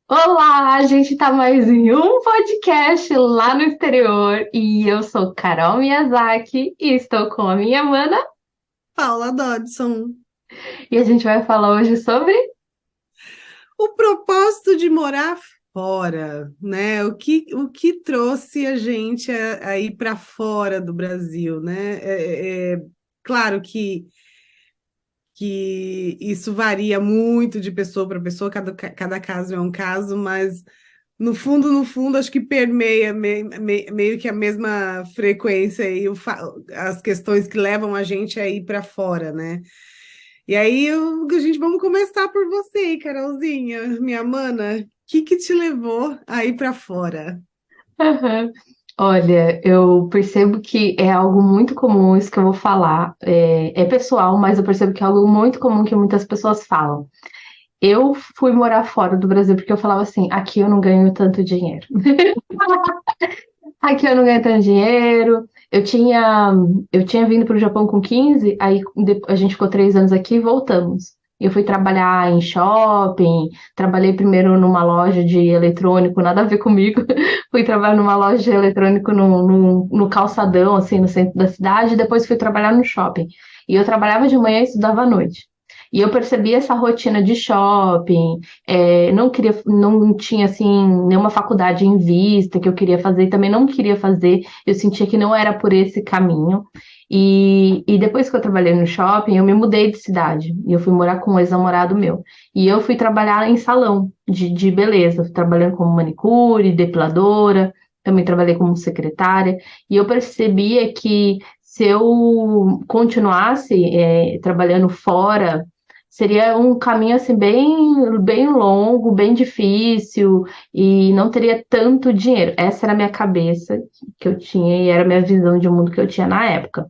Olá, a gente tá mais em um podcast lá no exterior e eu sou Carol Miyazaki e estou com a minha mana Paula Dodson. e a gente vai falar hoje sobre. O propósito de morar fora, né? O que trouxe a gente a ir para fora do Brasil, né? Claro que isso varia muito de pessoa para pessoa, cada caso é um caso, mas no fundo, acho que permeia meio que a mesma frequência e as questões que levam a gente a ir para fora, né? E aí, a gente vamos começar por você, Carolzinha, minha mana. O que te levou a ir para fora? Aham. Olha, eu percebo que é algo muito comum isso que eu vou falar. É pessoal, mas eu percebo que é algo muito comum que muitas pessoas falam. Eu fui morar fora do Brasil porque eu falava assim: aqui eu não ganho tanto dinheiro. Aqui eu não ganho tanto dinheiro. Eu tinha vindo para o Japão com 15, aí a gente ficou 3 anos aqui e voltamos. Eu fui trabalhar em shopping, trabalhei primeiro numa loja de eletrônico, nada a ver comigo. Fui trabalhar numa loja de eletrônico no calçadão, assim, no centro da cidade, e depois fui trabalhar no shopping. E eu trabalhava de manhã e estudava à noite. E eu percebi essa rotina de shopping, não queria, não tinha assim nenhuma faculdade em vista que eu queria fazer, e também não queria fazer. Eu sentia que não era por esse caminho. E depois que eu trabalhei no shopping, eu me mudei de cidade e eu fui morar com um ex-namorado meu. E eu fui trabalhar em salão de beleza, trabalhando como manicure, depiladora, também trabalhei como secretária. E eu percebia que se eu continuasse trabalhando fora seria um caminho assim bem longo, bem difícil e não teria tanto dinheiro. Essa era a minha cabeça que eu tinha e era a minha visão de mundo que eu tinha na época.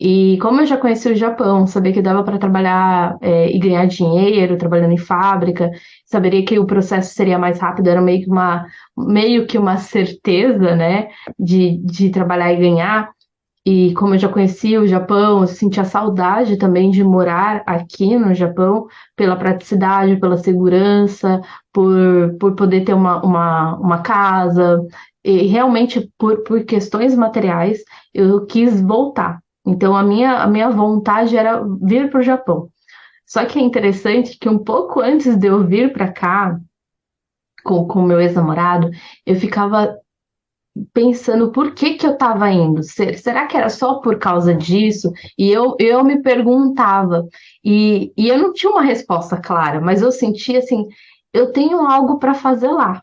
E como eu já conheci o Japão, sabia que dava para trabalhar e ganhar dinheiro trabalhando em fábrica, saberia que o processo seria mais rápido, era meio que uma certeza, né, de trabalhar e ganhar. E como eu já conhecia o Japão, eu sentia saudade também de morar aqui no Japão, pela praticidade, pela segurança, por poder ter uma casa. E realmente, por questões materiais, eu quis voltar. Então, a minha vontade era vir para o Japão. Só que é interessante que um pouco antes de eu vir para cá, com o meu ex-namorado, eu ficava pensando por que que eu estava indo. Será que era só por causa disso? E eu me perguntava, e eu não tinha uma resposta clara, mas eu sentia assim, eu tenho algo para fazer lá,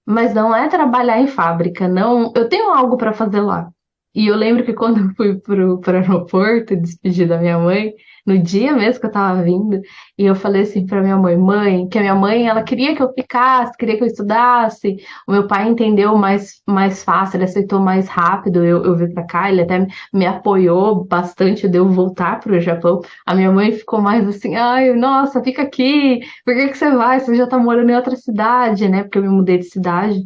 mas não é trabalhar em fábrica, não, eu tenho algo para fazer lá. E eu lembro que quando eu fui pro aeroporto despedir da minha mãe, no dia mesmo que eu tava vindo, e eu falei assim pra minha mãe, mãe, que a minha mãe, ela queria que eu ficasse, queria que eu estudasse. O meu pai entendeu mais fácil, ele aceitou mais rápido eu vir pra cá, ele até me apoiou bastante de eu voltar pro Japão. A minha mãe ficou mais assim, ai, nossa, fica aqui, por que que você vai? Você já tá morando em outra cidade, né? Porque eu me mudei de cidade.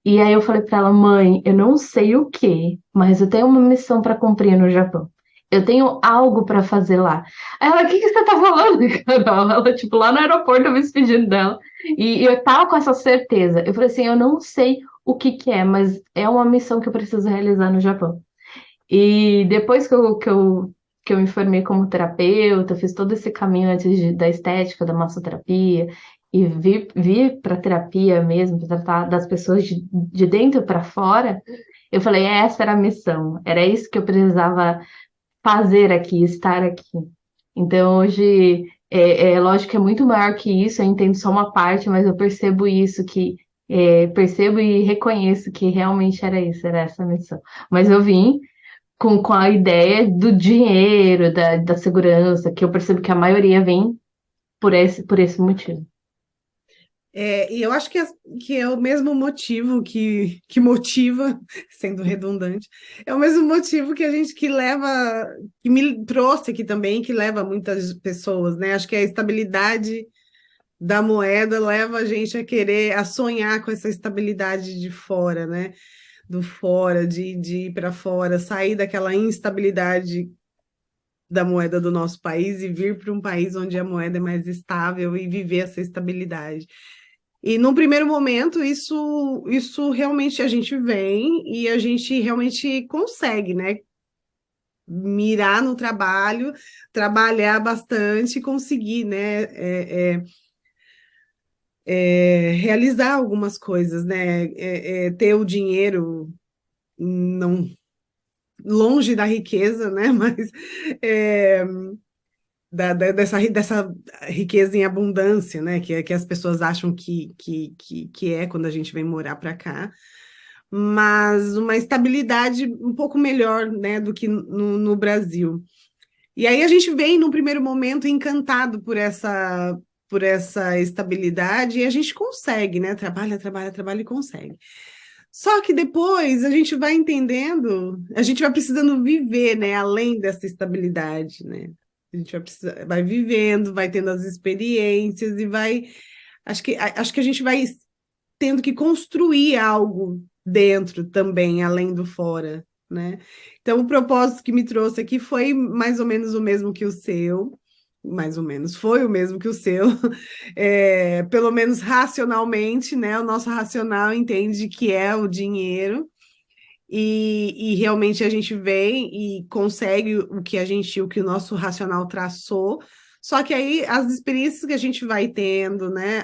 E aí eu falei pra ela, mãe, eu não sei o que, mas eu tenho uma missão pra cumprir no Japão. Eu tenho algo pra fazer lá. Aí ela, o que que você tá falando, Carol? Ela, tipo, lá no aeroporto eu me despedindo dela. E eu tava com essa certeza. Eu falei assim, eu não sei o que que é, mas é uma missão que eu preciso realizar no Japão. E depois que eu me formei como terapeuta, fiz todo esse caminho antes da estética, da massoterapia, e vir para terapia mesmo, para tratar das pessoas de dentro para fora, eu falei, essa era a missão, era isso que eu precisava fazer aqui, estar aqui. Então hoje é lógico que é muito maior que isso, eu entendo só uma parte, mas eu percebo isso que percebo e reconheço que realmente era isso, era essa a missão. Mas eu vim com a ideia do dinheiro, da segurança, que eu percebo que a maioria vem por esse motivo. E eu acho que é o mesmo motivo que motiva, sendo redundante, é o mesmo motivo que a gente que leva, que me trouxe aqui também, que leva muitas pessoas, né? Acho que a estabilidade da moeda leva a gente a querer, a sonhar com essa estabilidade de fora, né? Do fora, de ir para fora, sair daquela instabilidade da moeda do nosso país e vir para um país onde a moeda é mais estável e viver essa estabilidade. E num primeiro momento, isso realmente a gente vem e a gente realmente consegue, né? Mirar no trabalho, trabalhar bastante e conseguir, né? Realizar algumas coisas, né? Ter o dinheiro não longe da riqueza, né? Mas é, dessa riqueza em abundância, né? Que as pessoas acham que é quando a gente vem morar para cá, mas uma estabilidade um pouco melhor, né, do que no Brasil. E aí a gente vem, num primeiro momento, encantado por essa estabilidade e a gente consegue, né? Trabalha, trabalha, trabalha e consegue. Só que depois a gente vai entendendo, a gente vai precisando viver, né, além dessa estabilidade, né? A gente vai vivendo, vai tendo as experiências e vai. Acho que a gente vai tendo que construir algo dentro também, além do fora, né? Então, o propósito que me trouxe aqui foi mais ou menos o mesmo que o seu, mais ou menos, foi o mesmo que o seu, pelo menos racionalmente, né? O nosso racional entende que é o dinheiro. E realmente a gente vem e consegue o que o nosso racional traçou. Só que aí as experiências que a gente vai tendo, né,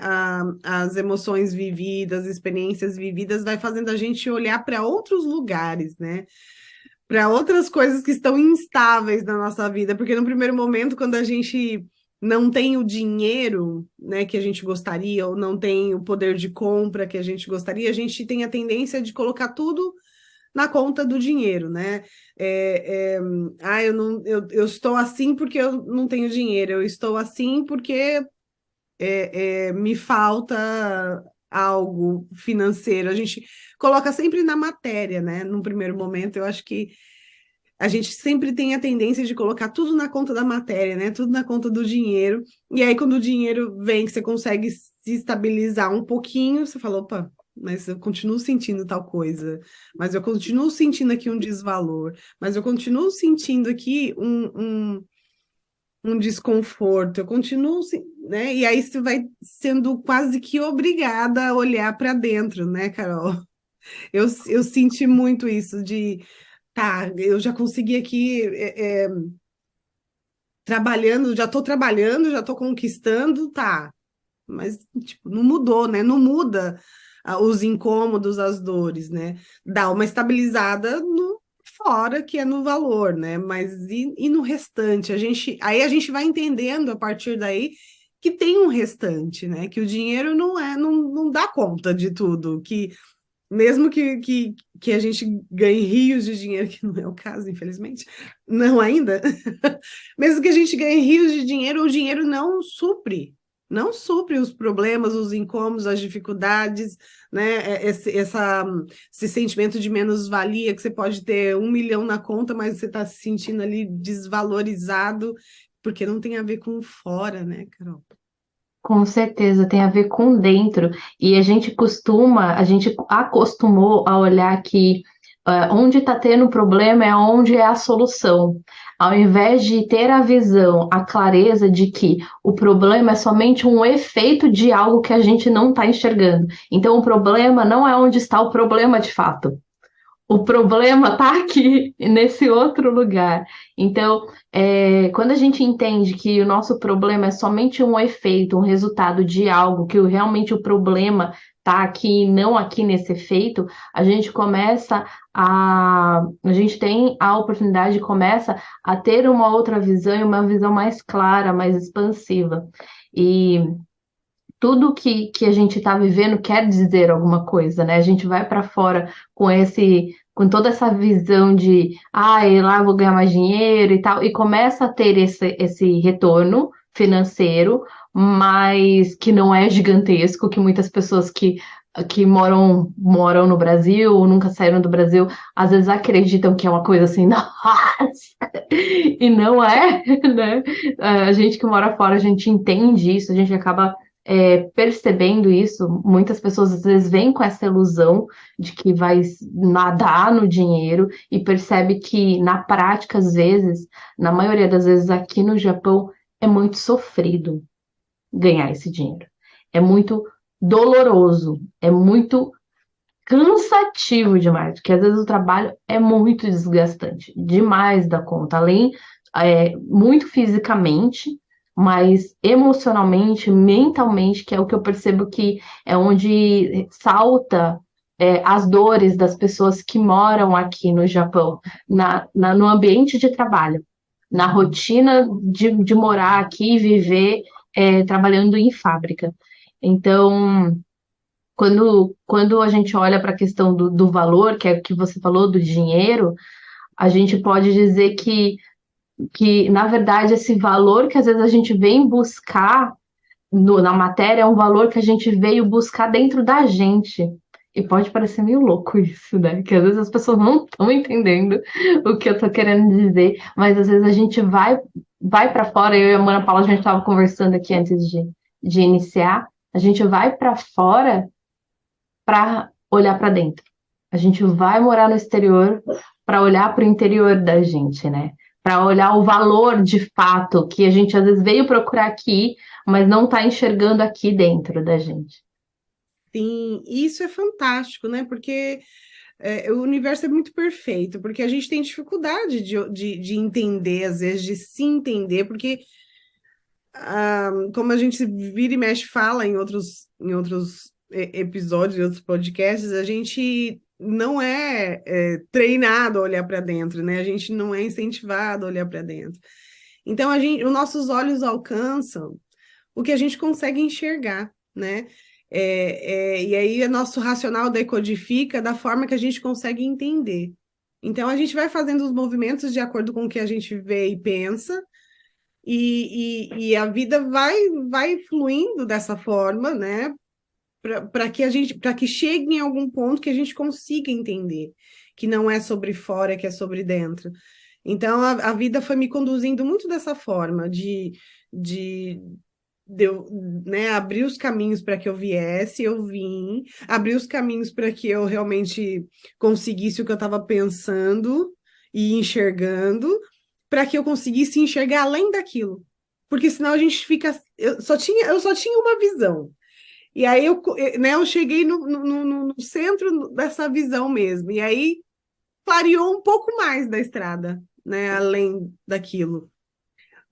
as emoções vividas, as experiências vividas, vai fazendo a gente olhar para outros lugares, né? Para outras coisas que estão instáveis na nossa vida, porque no primeiro momento, quando a gente não tem o dinheiro, né, que a gente gostaria, ou não tem o poder de compra que a gente gostaria, a gente tem a tendência de colocar tudo na conta do dinheiro, né? Eu, não, eu estou assim porque eu não tenho dinheiro, eu estou assim porque me falta algo financeiro. A gente coloca sempre na matéria, né? Num primeiro momento, eu acho que a gente sempre tem a tendência de colocar tudo na conta da matéria, né? Tudo na conta do dinheiro. E aí, quando o dinheiro vem, que você consegue se estabilizar um pouquinho, você fala, opa, mas eu continuo sentindo tal coisa, mas eu continuo sentindo aqui um desvalor, mas eu continuo sentindo aqui um desconforto, eu continuo, né? E aí você vai sendo quase que obrigada a olhar para dentro, né, Carol? Eu senti muito isso de, tá, eu já consegui aqui trabalhando, já estou conquistando, tá, mas tipo, não mudou, né? Não muda os incômodos, as dores, né? Dá uma estabilizada no fora, que é no valor, né? Mas e no restante? Aí a gente vai entendendo a partir daí que tem um restante, né? Que o dinheiro não dá conta de tudo, que mesmo que a gente ganhe rios de dinheiro, que não é o caso, infelizmente, não ainda, mesmo que a gente ganhe rios de dinheiro, o dinheiro não supre os problemas, os incômodos, as dificuldades, né? Esse sentimento de menos-valia, que você pode ter 1 milhão na conta, mas você está se sentindo ali desvalorizado, porque não tem a ver com fora, né, Carol? Com certeza, tem a ver com dentro. E a gente acostumou a olhar que onde está tendo problema é onde é a solução. Ao invés de ter a visão, a clareza de que o problema é somente um efeito de algo que a gente não está enxergando. Então, o problema não é onde está o problema de fato. O problema está aqui, nesse outro lugar. Então, quando a gente entende que o nosso problema é somente um efeito, um resultado de algo, que realmente o problema está aqui, não aqui nesse efeito, a gente começa a gente tem a oportunidade, começa a ter uma outra visão e uma visão mais clara, mais expansiva. E tudo que a gente está vivendo quer dizer alguma coisa, né? A gente vai para fora com toda essa visão de, lá eu vou ganhar mais dinheiro e tal, e começa a ter esse retorno financeiro, mas que não é gigantesco, que muitas pessoas que moram no Brasil ou nunca saíram do Brasil, às vezes acreditam que é uma coisa assim, nossa, e não é, né? A gente que mora fora, a gente entende isso, a gente acaba percebendo isso. Muitas pessoas às vezes vêm com essa ilusão de que vai nadar no dinheiro e percebe que na prática, às vezes, na maioria das vezes aqui no Japão, é muito sofrido ganhar esse dinheiro. É muito doloroso, é muito cansativo demais, porque às vezes o trabalho é muito desgastante, demais da conta, além muito fisicamente, mas emocionalmente, mentalmente, que é o que eu percebo que é onde salta as dores das pessoas que moram aqui no Japão, no ambiente de trabalho, na rotina de morar aqui e viver trabalhando em fábrica. Então, quando a gente olha para a questão do valor, que é o que você falou, do dinheiro, a gente pode dizer que, na verdade, esse valor que às vezes a gente vem buscar na matéria é um valor que a gente veio buscar dentro da gente. E pode parecer meio louco isso, né? Que às vezes as pessoas não estão entendendo o que eu tô querendo dizer, mas às vezes a gente vai para fora, eu e a Ana Paula, a gente estava conversando aqui antes de iniciar, a gente vai para fora para olhar para dentro. A gente vai morar no exterior para olhar para o interior da gente, né? Para olhar o valor de fato que a gente às vezes veio procurar aqui, mas não está enxergando aqui dentro da gente. Sim, isso é fantástico, né? Porque o universo é muito perfeito, porque a gente tem dificuldade de entender, às vezes, de se entender, porque como a gente vira e mexe fala em outros episódios, em outros podcasts, a gente não é treinado a olhar para dentro, né? A gente não é incentivado a olhar para dentro. Então, os nossos olhos alcançam o que a gente consegue enxergar, né? E aí, o nosso racional decodifica da forma que a gente consegue entender. Então, a gente vai fazendo os movimentos de acordo com o que a gente vê e pensa, e a vida vai fluindo dessa forma, né? Para que chegue em algum ponto que a gente consiga entender que não é sobre fora, que é sobre dentro. Então, a vida foi me conduzindo muito dessa forma, de eu, né, abrir os caminhos para que eu viesse, eu vim, abrir os caminhos para que eu realmente conseguisse o que eu estava pensando e enxergando, para que eu conseguisse enxergar além daquilo. Porque senão a gente fica. Eu só tinha uma visão. E aí eu cheguei no centro dessa visão mesmo. E aí clareou um pouco mais da estrada, né? Além daquilo.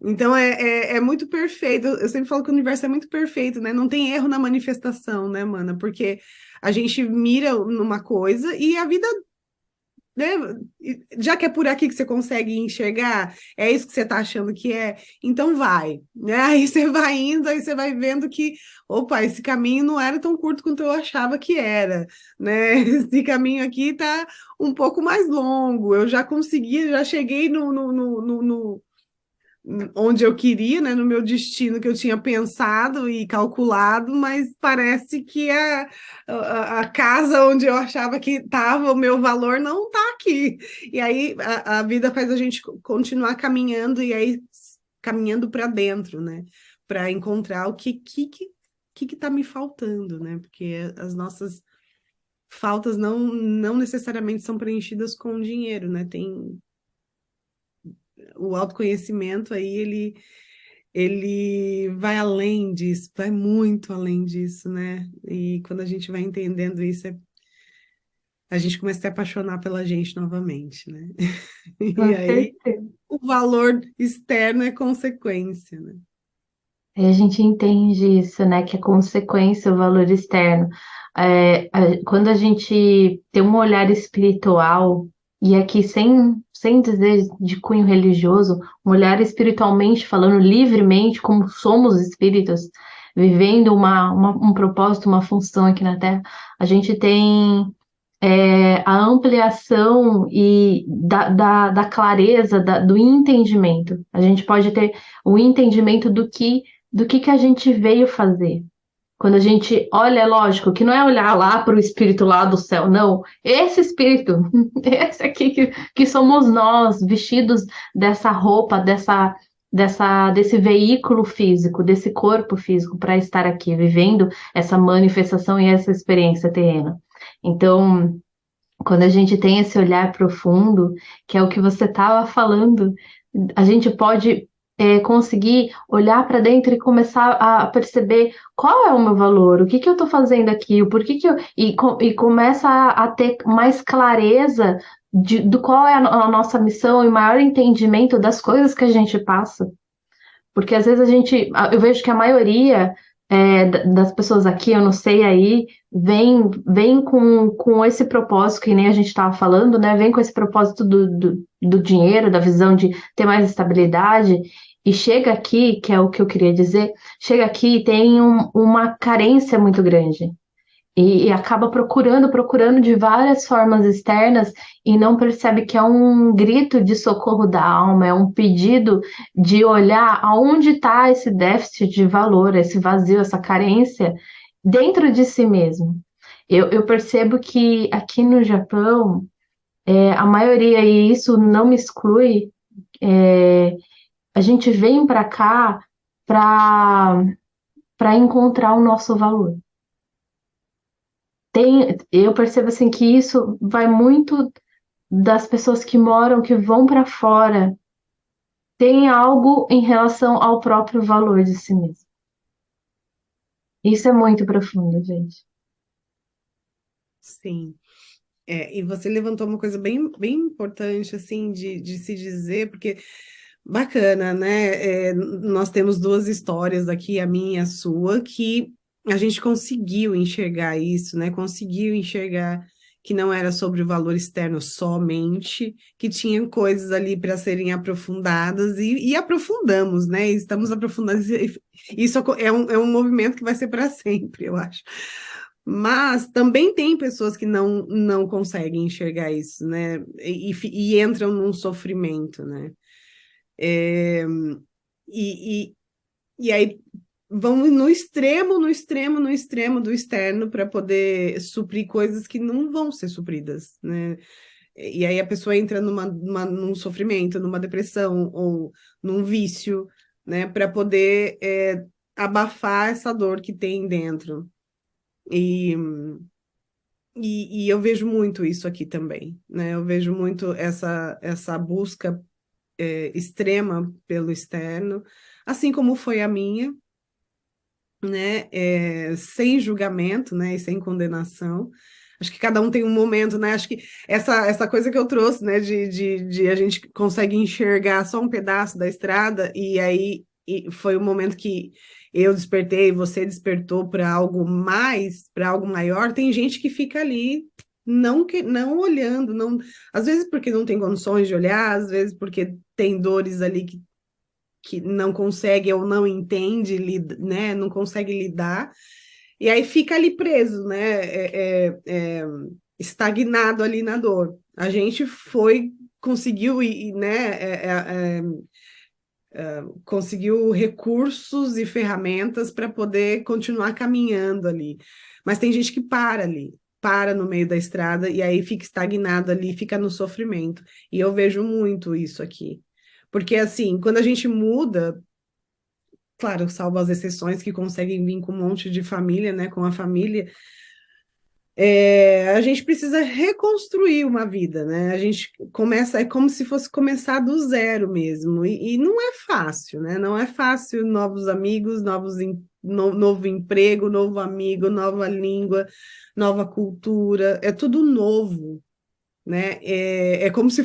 Então é muito perfeito. Eu sempre falo que o universo é muito perfeito, né? Não tem erro na manifestação, né, mana? Porque a gente mira numa coisa e a vida, né? Já que é por aqui que você consegue enxergar, é isso que você está achando que é, então vai, né? Aí você vai indo, aí você vai vendo que, opa, esse caminho não era tão curto quanto eu achava que era, né? Esse caminho aqui está um pouco mais longo. Eu já consegui, já cheguei no onde eu queria, né, no meu destino que eu tinha pensado e calculado, mas parece que a casa onde eu achava que estava o meu valor não está aqui. E aí a vida faz a gente continuar caminhando e aí caminhando para dentro, né, para encontrar o que está me faltando, né, porque as nossas faltas não necessariamente são preenchidas com dinheiro, né, tem o autoconhecimento aí, ele vai além disso, vai muito além disso, né? E quando a gente vai entendendo isso, a gente começa a se apaixonar pela gente novamente, né? Com E aí certeza. o valor externo é consequência, né? Aí a gente entende isso, né? Que é consequência o valor externo. Quando a gente tem um olhar espiritual, e aqui sem dizer de cunho religioso, um olhar espiritualmente, falando livremente, como somos espíritos, vivendo um propósito, uma função aqui na Terra, a gente tem a ampliação e da clareza, do entendimento. A gente pode ter o entendimento do que a gente veio fazer. Quando a gente olha, é lógico que não é olhar lá para o espírito lá do céu, não. Esse espírito, esse aqui que somos nós, vestidos dessa roupa, desse veículo físico, desse corpo físico para estar aqui vivendo essa manifestação e essa experiência terrena. Então, quando a gente tem esse olhar profundo, que é o que você estava falando, a gente pode conseguir olhar para dentro e começar a perceber qual é o meu valor, o que que eu estou fazendo aqui, o porquê que eu. E começa a ter mais clareza do qual é a nossa missão e maior entendimento das coisas que a gente passa. Porque às vezes eu vejo que a maioria das pessoas aqui, eu não sei aí, vem com esse propósito, que nem a gente estava falando, né? Vem com esse propósito do dinheiro, da visão de ter mais estabilidade, e chega aqui, que é o que eu queria dizer, chega aqui e tem uma carência muito grande. E acaba procurando de várias formas externas e não percebe que é um grito de socorro da alma, é um pedido de olhar aonde está esse déficit de valor, esse vazio, essa carência dentro de si mesmo. Eu percebo que aqui no Japão, a maioria, e isso não me exclui, a gente vem para cá para encontrar o nosso valor. Eu percebo assim que isso vai muito das pessoas que moram, que vão para fora, tem algo em relação ao próprio valor de si mesmo. Isso é muito profundo, gente. Sim. E você levantou uma coisa bem, bem importante, assim, de se dizer, porque bacana, né? Nós temos duas histórias aqui, a minha e a sua, que a gente conseguiu enxergar isso, né? Conseguiu enxergar que não era sobre o valor externo somente, que tinha coisas ali para serem aprofundadas e aprofundamos, né? Estamos aprofundando. Isso é um movimento que vai ser para sempre, eu acho. Mas também tem pessoas que não conseguem enxergar isso, né? E entram num sofrimento, né? É, e, e, e aí vão no extremo, no extremo, no extremo do externo para poder suprir coisas que não vão ser supridas, né? E aí a pessoa entra num sofrimento, numa depressão ou num vício, né? Para poder abafar essa dor que tem dentro. E, e eu vejo muito isso aqui também, né? Eu vejo muito essa busca extrema pelo externo, assim como foi a minha, né? Sem julgamento, né? E sem condenação. Acho que cada um tem um momento, né? Acho que essa coisa que eu trouxe, né? De a gente consegue enxergar só um pedaço da estrada, e aí foi o momento que eu despertei, você despertou para algo mais, para algo maior. Tem gente que fica ali. Não olhando, não, às vezes porque não tem condições de olhar, às vezes porque tem dores ali que não consegue ou não entende, né? Não consegue lidar, e aí fica ali preso, né? Estagnado ali na dor. A gente conseguiu, né? Conseguiu recursos e ferramentas para poder continuar caminhando ali. Mas tem gente que para ali, para no meio da estrada e aí fica estagnado ali, fica no sofrimento. E eu vejo muito isso aqui. Porque, assim, quando a gente muda, claro, salvo as exceções que conseguem vir com um monte de família, né, com a família, a gente precisa reconstruir uma vida, né? A gente começa, é como se fosse começar do zero mesmo, e não é fácil, né? Não é fácil, novos amigos, novo emprego, novo amigo, nova língua, nova cultura, é tudo novo, né? É como se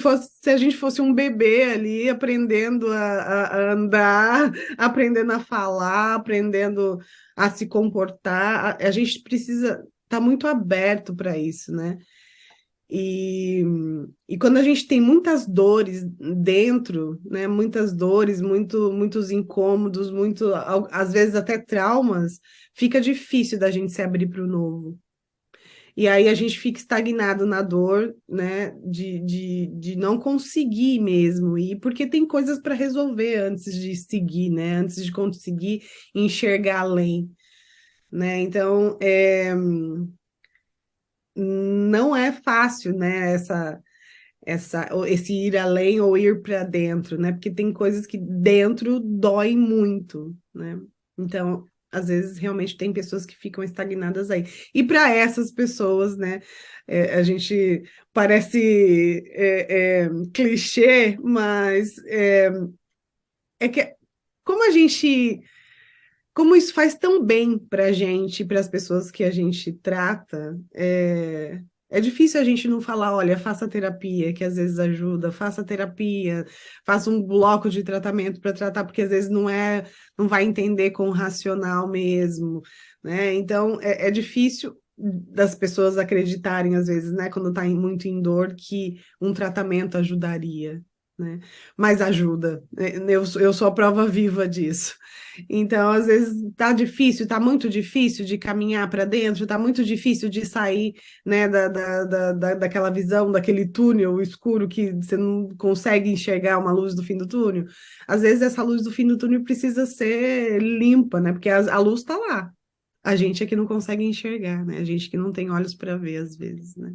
a gente fosse um bebê ali aprendendo a andar, aprendendo a falar, aprendendo a se comportar. A gente precisa estar muito aberto para isso, né? E, e quando a gente tem muitas dores dentro, né? Muitas dores, muitos incômodos, às vezes até traumas, fica difícil da gente se abrir para o novo. E aí a gente fica estagnado na dor, né, de não conseguir mesmo, e porque tem coisas para resolver antes de seguir, né, antes de conseguir enxergar além, né, então não é fácil, né, esse ir além ou ir para dentro, né? Porque tem coisas que dentro doem muito, né? Então, às vezes, realmente tem pessoas que ficam estagnadas aí. E para essas pessoas, né? A gente parece clichê, mas é que como a gente como isso faz tão bem para a gente, para as pessoas que a gente trata, é difícil a gente não falar, olha, faça terapia, que às vezes ajuda, faça terapia, faça um bloco de tratamento para tratar, porque às vezes não vai entender com o racional mesmo, né? Então é difícil das pessoas acreditarem, às vezes, né, quando está muito em dor, que um tratamento ajudaria, né? Mas ajuda, né? Eu sou a prova viva disso. Então, às vezes, tá muito difícil de caminhar para dentro, tá muito difícil de sair, né, daquela visão, daquele túnel escuro que você não consegue enxergar uma luz do fim do túnel. Às vezes, essa luz do fim do túnel precisa ser limpa, né, porque a luz está lá. A gente é que não consegue enxergar, né? A gente que não tem olhos para ver, às vezes, né?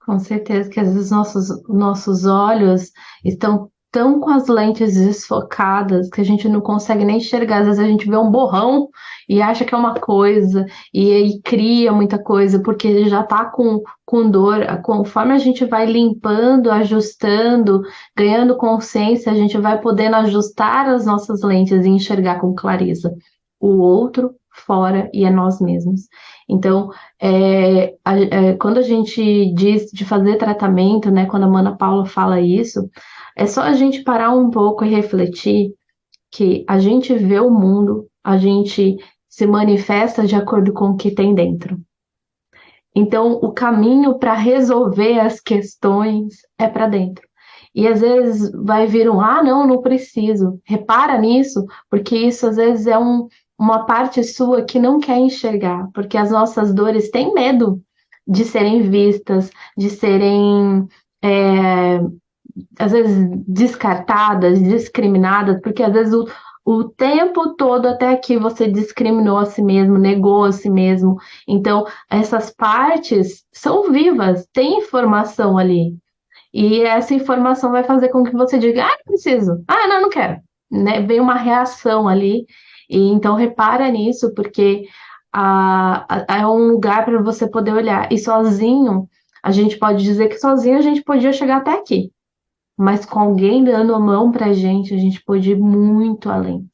Com certeza que às vezes nossos olhos estão tão com as lentes desfocadas que a gente não consegue nem enxergar. Às vezes a gente vê um borrão e acha que é uma coisa, e aí cria muita coisa, porque ele já está com dor. Conforme a gente vai limpando, ajustando, ganhando consciência, a gente vai podendo ajustar as nossas lentes e enxergar com clareza o outro fora e é nós mesmos. Então, quando a gente diz de fazer tratamento, né, quando a Mana Paula fala isso, é só a gente parar um pouco e refletir que a gente vê o mundo, a gente se manifesta de acordo com o que tem dentro. Então, o caminho para resolver as questões é para dentro. E às vezes vai vir não, não preciso. Repara nisso, porque isso às vezes é uma parte sua que não quer enxergar, porque as nossas dores têm medo de serem vistas, de serem, é, às vezes, descartadas, discriminadas, porque às vezes o tempo todo até aqui você discriminou a si mesmo, negou a si mesmo. Então, essas partes são vivas, tem informação ali. E essa informação vai fazer com que você diga, não preciso, não, não quero. Né? Vem uma reação ali, e então repara nisso, porque é um lugar para você poder olhar. E sozinho, a gente pode dizer que sozinho a gente podia chegar até aqui, mas com alguém dando a mão para a gente pode ir muito além.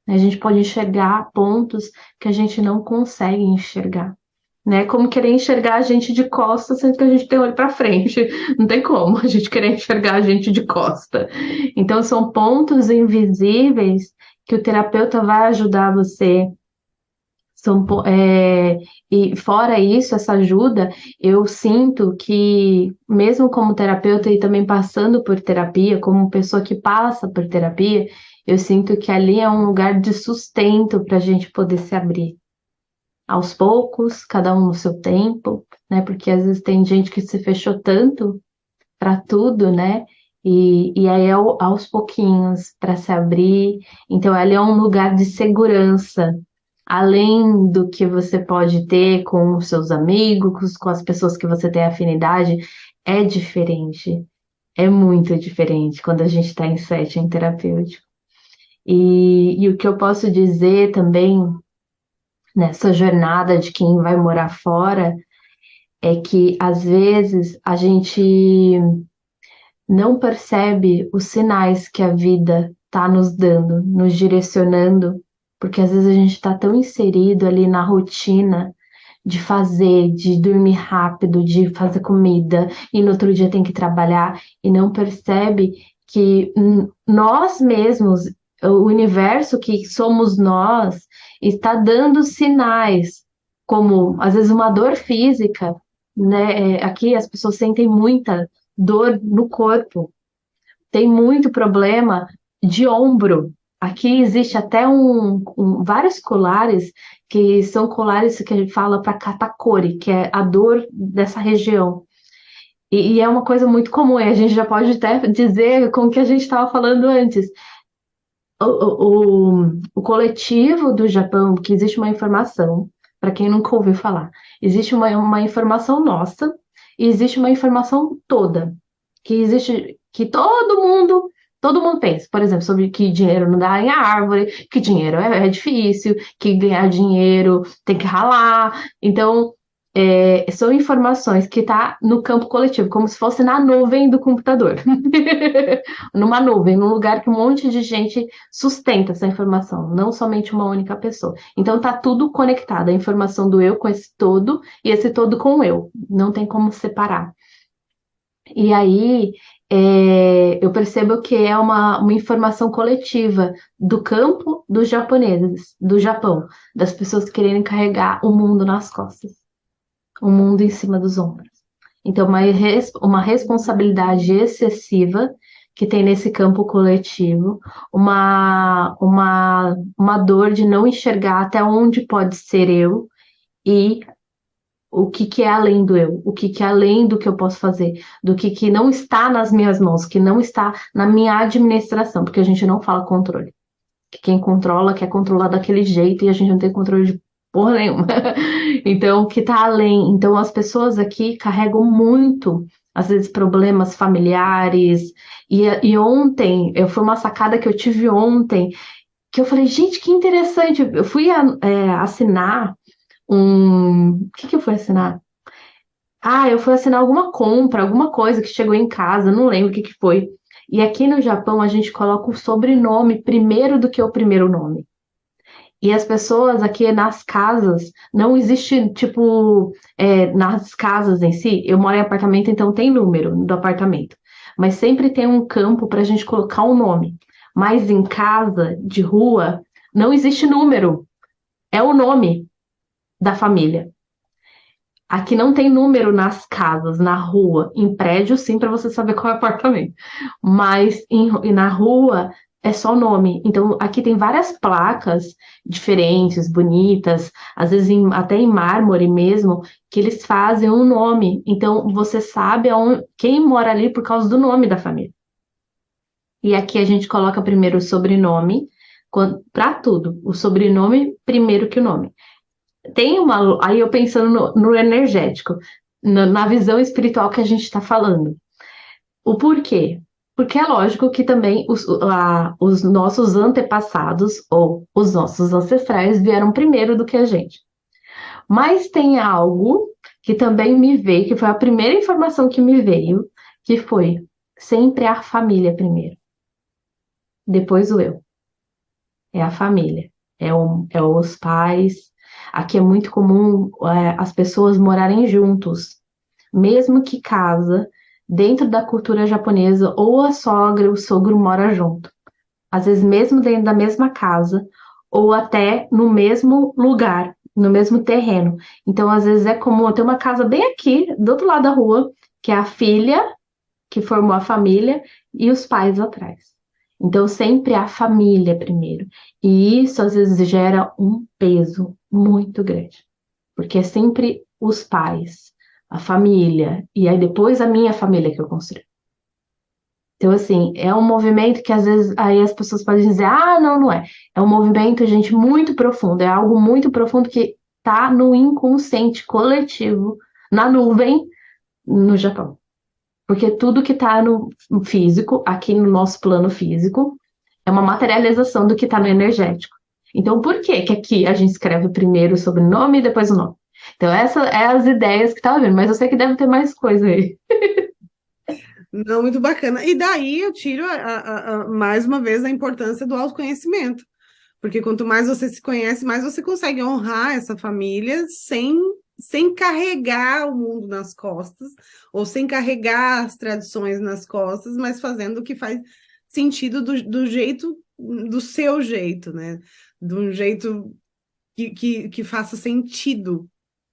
A gente pode enxergar pontos que a gente não consegue enxergar, né? Como querer enxergar a gente de costa, sendo que a gente tem olho para frente. Não tem como a gente querer enxergar a gente de costa. Então, são pontos invisíveis que o terapeuta vai ajudar você. E fora isso, essa ajuda, eu sinto que, mesmo como terapeuta e também passando por terapia, como pessoa que passa por terapia, eu sinto que ali é um lugar de sustento para a gente poder se abrir aos poucos, cada um no seu tempo, né? Porque às vezes tem gente que se fechou tanto para tudo, né? E aí é aos pouquinhos para se abrir. Então, ali é um lugar de segurança, além do que você pode ter com os seus amigos, com as pessoas que você tem afinidade, é diferente. É muito diferente quando a gente está em setting terapêutico. E o que eu posso dizer também nessa jornada de quem vai morar fora é que às vezes a gente não percebe os sinais que a vida está nos dando, nos direcionando, porque às vezes a gente está tão inserido ali na rotina de fazer, de dormir rápido, de fazer comida, e no outro dia tem que trabalhar, e não percebe que nós mesmos, o universo que somos nós, está dando sinais, como às vezes uma dor física, né? Aqui as pessoas sentem muita dor no corpo, tem muito problema de ombro. Aqui existe até vários colares que são colares que a gente fala para catacori, que é a dor dessa região. E é uma coisa muito comum, e a gente já pode até dizer com o que a gente estava falando antes. O coletivo do Japão, que existe uma informação, para quem nunca ouviu falar, existe uma informação nossa e existe uma informação toda que existe, que todo mundo pensa, por exemplo, sobre que dinheiro não dá em árvore, que dinheiro é difícil, que ganhar dinheiro tem que ralar. Então, são informações que tá no campo coletivo, como se fosse na nuvem do computador. Numa nuvem, num lugar que um monte de gente sustenta essa informação, não somente uma única pessoa. Então tá tudo conectado, a informação do eu com esse todo e esse todo com o eu. Não tem como separar. E aí eu percebo que é uma informação coletiva do campo dos japoneses, do Japão, das pessoas quererem carregar o mundo nas costas, o mundo em cima dos ombros. Então, uma responsabilidade excessiva que tem nesse campo coletivo, uma dor de não enxergar até onde pode ser eu e o que que é além do eu, o que que é além do que eu posso fazer, do que não está nas minhas mãos, que não está na minha administração, porque a gente não fala controle. Que quem controla quer controlar daquele jeito e a gente não tem controle de porra nenhuma. Então, o que está além. Então, as pessoas aqui carregam muito, às vezes, problemas familiares. E ontem, foi uma sacada que eu tive ontem, que eu falei, gente, que interessante. Eu fui assinar um. O que que eu fui assinar? Ah, eu fui assinar alguma compra, alguma coisa que chegou em casa, não lembro o que que foi. E aqui no Japão a gente coloca o sobrenome primeiro do que o primeiro nome. E as pessoas aqui nas casas, não existe, tipo, nas casas em si, eu moro em apartamento, então tem número do apartamento. Mas sempre tem um campo para a gente colocar um nome. Mas em casa, de rua, não existe número. É o nome da família. Aqui não tem número nas casas, na rua. Em prédio, sim, para você saber qual é o apartamento. Mas na rua é só nome. Então, aqui tem várias placas diferentes, bonitas, às vezes até em mármore mesmo, que eles fazem um nome. Então, você sabe quem mora ali por causa do nome da família. E aqui a gente coloca primeiro o sobrenome, para tudo. O sobrenome primeiro que o nome. Aí eu pensando no energético, na visão espiritual que a gente está falando. O porquê? Porque é lógico que também os nossos antepassados ou os nossos ancestrais vieram primeiro do que a gente. Mas tem algo que também me veio, que foi a primeira informação que me veio, que foi sempre a família primeiro, depois o eu. É a família, é os pais. Aqui é muito comum as pessoas morarem juntos, mesmo que casa, dentro da cultura japonesa, ou a sogra, o sogro mora junto. Às vezes mesmo dentro da mesma casa, ou até no mesmo lugar, no mesmo terreno. Então, às vezes é comum ter uma casa bem aqui, do outro lado da rua, que é a filha que formou a família e os pais atrás. Então, sempre a família primeiro. E isso, às vezes, gera um peso muito grande. Porque é sempre os pais, a família, e aí depois a minha família que eu construí. Então, assim, é um movimento que às vezes aí as pessoas podem dizer, ah, não, não é. É um movimento, gente, muito profundo, é algo muito profundo que está no inconsciente coletivo, na nuvem, no Japão. Porque tudo que está no físico, aqui no nosso plano físico, é uma materialização do que está no energético. Então, por que que aqui a gente escreve primeiro o sobrenome e depois o nome? Então, essas é as ideias que estava vendo, mas eu sei que deve ter mais coisa aí. Não, muito bacana. E daí eu tiro mais uma vez a importância do autoconhecimento. Porque quanto mais você se conhece, mais você consegue honrar essa família sem carregar o mundo nas costas, ou sem carregar as tradições nas costas, mas fazendo o que faz sentido do jeito, do seu jeito, né? De um jeito que faça sentido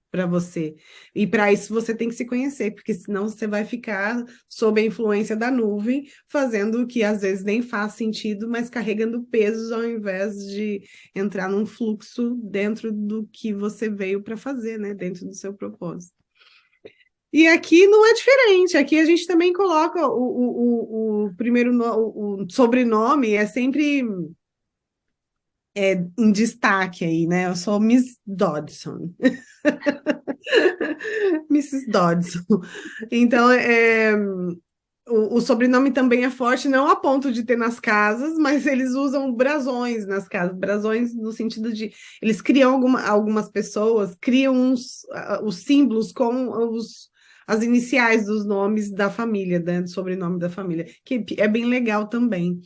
para você. E para isso você tem que se conhecer, porque senão você vai ficar sob a influência da nuvem, fazendo o que às vezes nem faz sentido, mas carregando pesos ao invés de entrar num fluxo dentro do que você veio para fazer, né? Dentro do seu propósito. E aqui não é diferente. Aqui a gente também coloca o primeiro o sobrenome é sempre em destaque aí, né? Eu sou Miss Dodson. Mrs. Dodson. Então, o sobrenome também é forte, não a ponto de ter nas casas, mas eles usam brasões nas casas. Brasões no sentido de... Eles criam algumas pessoas, criam os símbolos com as iniciais dos nomes da família, né, do sobrenome da família, que é bem legal também.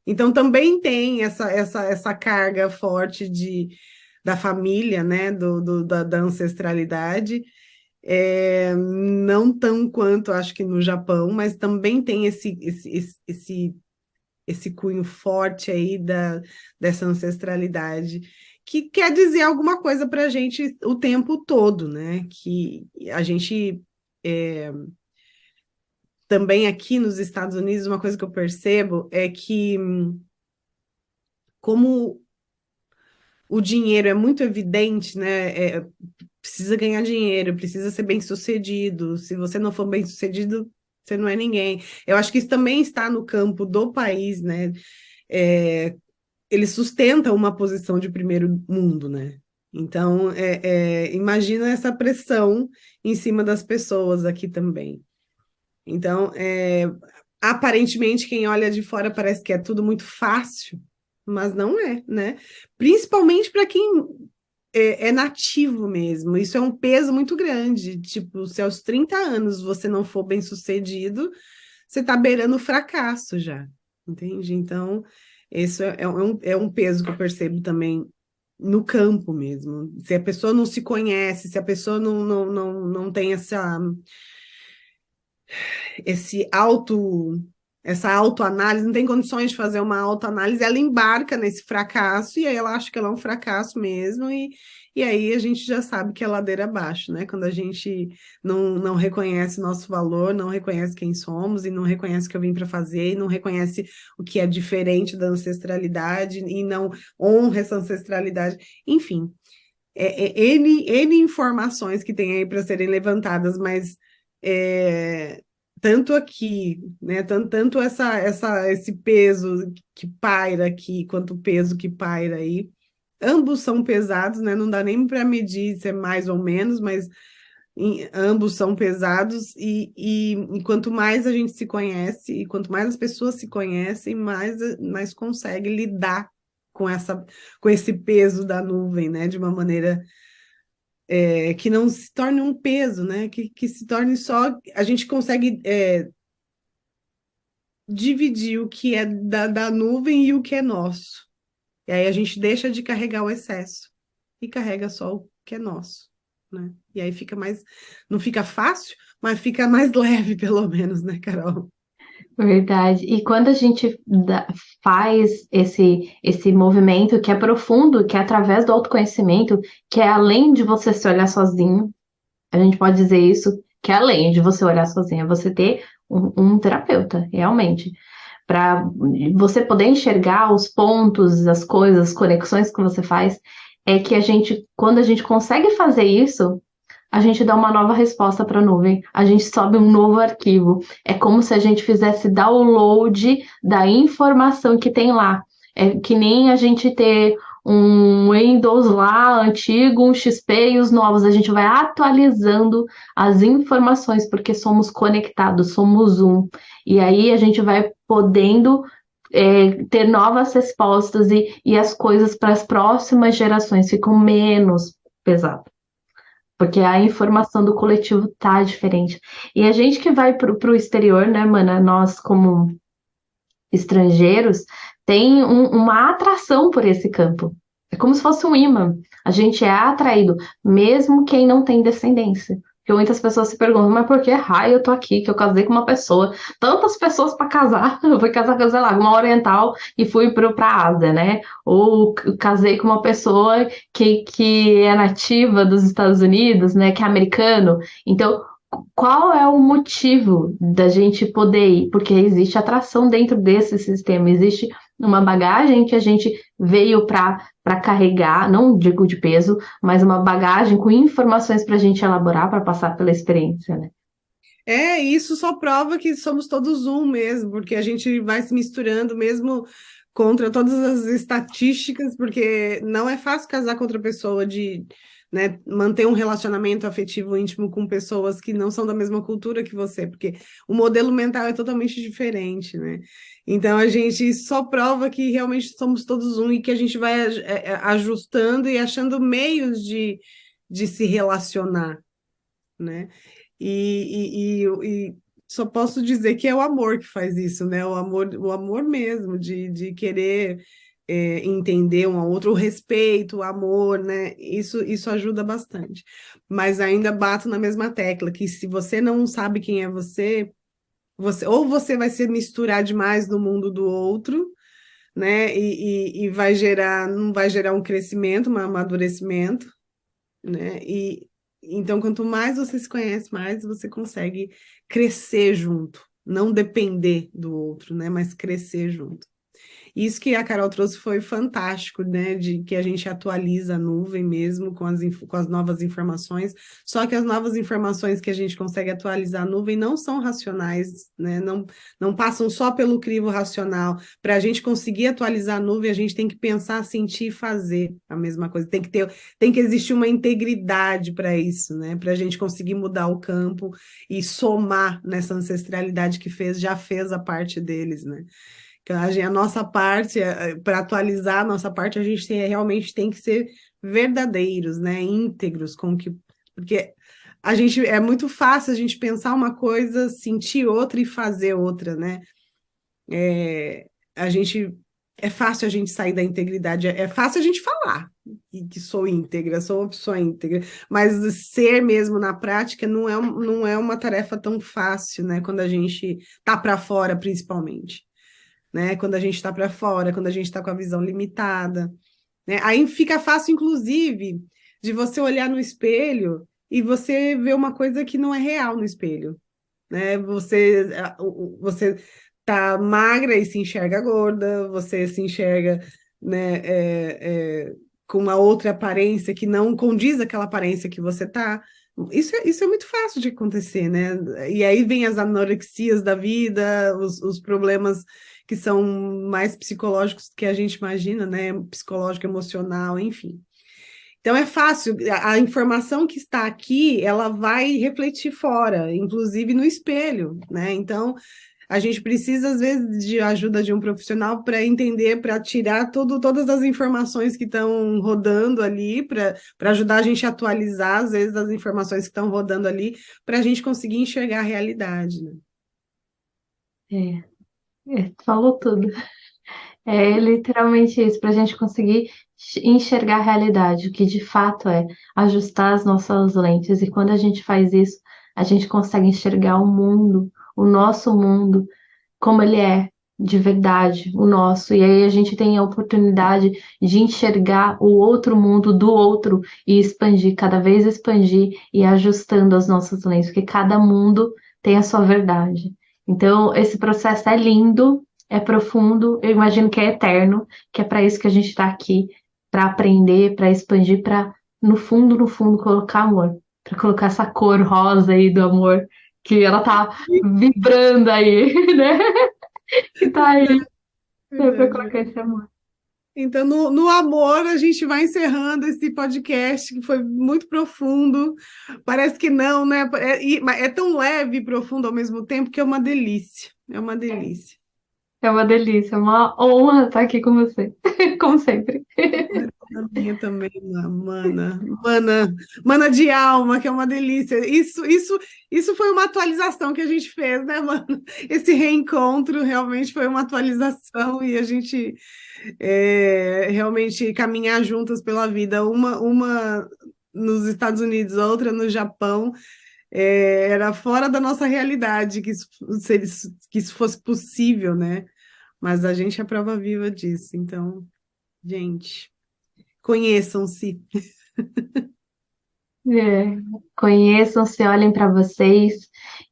Então, também tem essa carga forte da família, né, da ancestralidade, não tão quanto acho que no Japão, mas também tem esse cunho forte aí dessa ancestralidade, que quer dizer alguma coisa para a gente o tempo todo, né? Que a gente também aqui nos Estados Unidos, uma coisa que eu percebo é que como o dinheiro é muito evidente, né? Precisa ganhar dinheiro, precisa ser bem-sucedido. Se você não for bem-sucedido, você não é ninguém. Eu acho que isso também está no campo do país, né? Ele sustenta uma posição de primeiro mundo, né? Então, imagina essa pressão em cima das pessoas aqui também. Então, aparentemente, quem olha de fora parece que é tudo muito fácil, mas não é, né? Principalmente para quem é nativo mesmo. Isso é um peso muito grande. Tipo, se aos 30 anos você não for bem-sucedido, você está beirando o fracasso já, entende? Então, isso é um peso que eu percebo também no campo mesmo. Se a pessoa não se conhece, se a pessoa não tem essa autoanálise, não tem condições de fazer uma autoanálise, ela embarca nesse fracasso e aí ela acha que ela é um fracasso mesmo e aí a gente já sabe que é ladeira abaixo, né? Quando a gente não reconhece nosso valor, não reconhece quem somos e não reconhece o que eu vim para fazer e não reconhece o que é diferente da ancestralidade e não honra essa ancestralidade, enfim. N informações que tem aí para serem levantadas, mas tanto aqui, né? Tanto esse peso que paira aqui, quanto o peso que paira aí. Ambos são pesados, né? Não dá nem para medir se é mais ou menos, mas ambos são pesados e quanto mais a gente se conhece e quanto mais as pessoas se conhecem, mais consegue lidar com esse peso da nuvem, né? De uma maneira que não se torne um peso, né? Que se torne só. A gente consegue dividir o que é da nuvem e o que é nosso. E aí a gente deixa de carregar o excesso e carrega só o que é nosso, né? E aí fica mais. Não fica fácil, mas fica mais leve, pelo menos, né, Carol? Verdade. E quando a gente faz esse movimento que é profundo, que é através do autoconhecimento, que é além de você se olhar sozinho, a gente pode dizer isso, que é além de você olhar sozinho, é você ter um terapeuta, realmente, para você poder enxergar os pontos, as coisas, as conexões que você faz, é que quando a gente consegue fazer isso, a gente dá uma nova resposta para a nuvem, a gente sobe um novo arquivo. É como se a gente fizesse download da informação que tem lá. É que nem a gente ter um Windows lá antigo, um XP e os novos. A gente vai atualizando as informações, porque somos conectados, somos um. E aí a gente vai podendo ter novas respostas e as coisas para as próximas gerações ficam menos pesadas. Porque a informação do coletivo tá diferente. E a gente que vai pro exterior, né, mana? Nós, como estrangeiros, tem uma atração por esse campo. É como se fosse um imã. A gente é atraído, mesmo quem não tem descendência. Porque muitas pessoas se perguntam, mas por que raio eu tô aqui? Que eu casei com uma pessoa. Tantas pessoas para casar. Eu fui casar, sei lá, com uma oriental e fui pra Ásia, né? Ou casei com uma pessoa que é nativa dos Estados Unidos, né? Que é americano. Então, qual é o motivo da gente poder ir? Porque existe atração dentro desse sistema, existe uma bagagem que a gente veio para carregar, não digo de peso, mas uma bagagem com informações para a gente elaborar, para passar pela experiência, né? Isso só prova que somos todos um mesmo, porque a gente vai se misturando mesmo contra todas as estatísticas, porque não é fácil casar com outra pessoa né, manter um relacionamento afetivo íntimo com pessoas que não são da mesma cultura que você, porque o modelo mental é totalmente diferente, né? Então a gente só prova que realmente somos todos um e que a gente vai ajustando e achando meios de se relacionar, né? E só posso dizer que é o amor que faz isso, né? O amor mesmo, de querer entender um ao outro, o respeito, o amor, né? Isso ajuda bastante. Mas ainda bato na mesma tecla, que se você não sabe quem é você, ou você vai se misturar demais no mundo do outro, né? E vai não vai gerar um crescimento, um amadurecimento, né? E então, quanto mais você se conhece, mais você consegue crescer junto, não depender do outro, né? Mas crescer junto. Isso que a Carol trouxe foi fantástico, né? De que a gente atualiza a nuvem mesmo com as novas informações. Só que as novas informações que a gente consegue atualizar a nuvem não são racionais, né? Não passam só pelo crivo racional. Para a gente conseguir atualizar a nuvem, a gente tem que pensar, sentir e fazer a mesma coisa. Tem que existir uma integridade para isso, né? Para a gente conseguir mudar o campo e somar nessa ancestralidade que já fez a parte deles, né? A nossa parte, para atualizar a nossa parte, a gente realmente tem que ser verdadeiros, né? Íntegros, porque a gente é muito fácil a gente pensar uma coisa, sentir outra e fazer outra, né? A gente é fácil a gente sair da integridade, é fácil a gente falar que sou íntegra, sou uma pessoa íntegra, mas ser mesmo na prática não é uma tarefa tão fácil, né? Quando a gente tá para fora, principalmente, né? Quando a gente está para fora, quando a gente está com a visão limitada, né? Aí fica fácil, inclusive, de você olhar no espelho e você ver uma coisa que não é real no espelho, né? Você tá magra e se enxerga gorda, você se enxerga, né, com uma outra aparência que não condiz aquela aparência que você tá. Isso é muito fácil de acontecer, né? E aí vem as anorexias da vida, os problemas que são mais psicológicos que a gente imagina, né? Psicológico, emocional, enfim. Então é fácil, a informação que está aqui, ela vai refletir fora, inclusive no espelho, né? Então a gente precisa, às vezes, de ajuda de um profissional para entender, para tirar todas as informações que estão rodando ali, para ajudar a gente a atualizar, às vezes, as informações que estão rodando ali, para a gente conseguir enxergar a realidade, né? Falou tudo. É literalmente isso, para a gente conseguir enxergar a realidade, o que de fato é ajustar as nossas lentes. E quando a gente faz isso, a gente consegue enxergar o mundo, o nosso mundo, como ele é de verdade, o nosso. E aí a gente tem a oportunidade de enxergar o outro mundo do outro e expandir, cada vez expandir e ajustando as nossas lentes, porque cada mundo tem a sua verdade. Então, esse processo é lindo, é profundo, eu imagino que é eterno, que é para isso que a gente está aqui, para aprender, para expandir, para, no fundo, colocar amor, para colocar essa cor rosa aí do amor, que ela tá vibrando aí, né? Que tá aí, né, para Verdade. colocar esse amor. Então, no amor, a gente vai encerrando esse podcast que foi muito profundo. Parece que não, né? Mas é tão leve e profundo ao mesmo tempo que é uma delícia. É uma delícia. É uma delícia, é uma honra estar aqui com você, como sempre. A minha também, mana de alma, que é uma delícia. Isso foi uma atualização que a gente fez, né, mano? Esse reencontro realmente foi uma atualização e a gente realmente caminhar juntas pela vida, uma nos Estados Unidos, outra no Japão, era fora da nossa realidade que isso fosse possível, né? Mas a gente é prova viva disso. Então, gente, conheçam-se. É, conheçam-se, olhem para vocês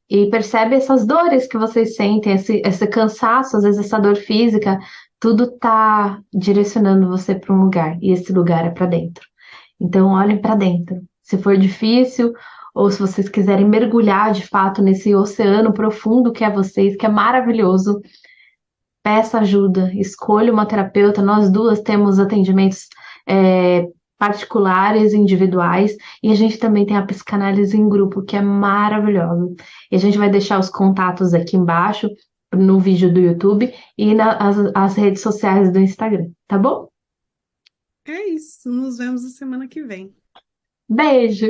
e percebe essas dores que vocês sentem, esse cansaço, às vezes essa dor física, tudo tá direcionando você para um lugar e esse lugar é para dentro. Então, olhem para dentro. Se for difícil, ou se vocês quiserem mergulhar de fato nesse oceano profundo que é vocês, que é maravilhoso, peça ajuda, escolha uma terapeuta. Nós duas temos atendimentos particulares, individuais, e a gente também tem a psicanálise em grupo, que é maravilhosa. E a gente vai deixar os contatos aqui embaixo, no vídeo do YouTube e nas as redes sociais do Instagram, tá bom? É isso. Nos vemos na semana que vem. Beijo!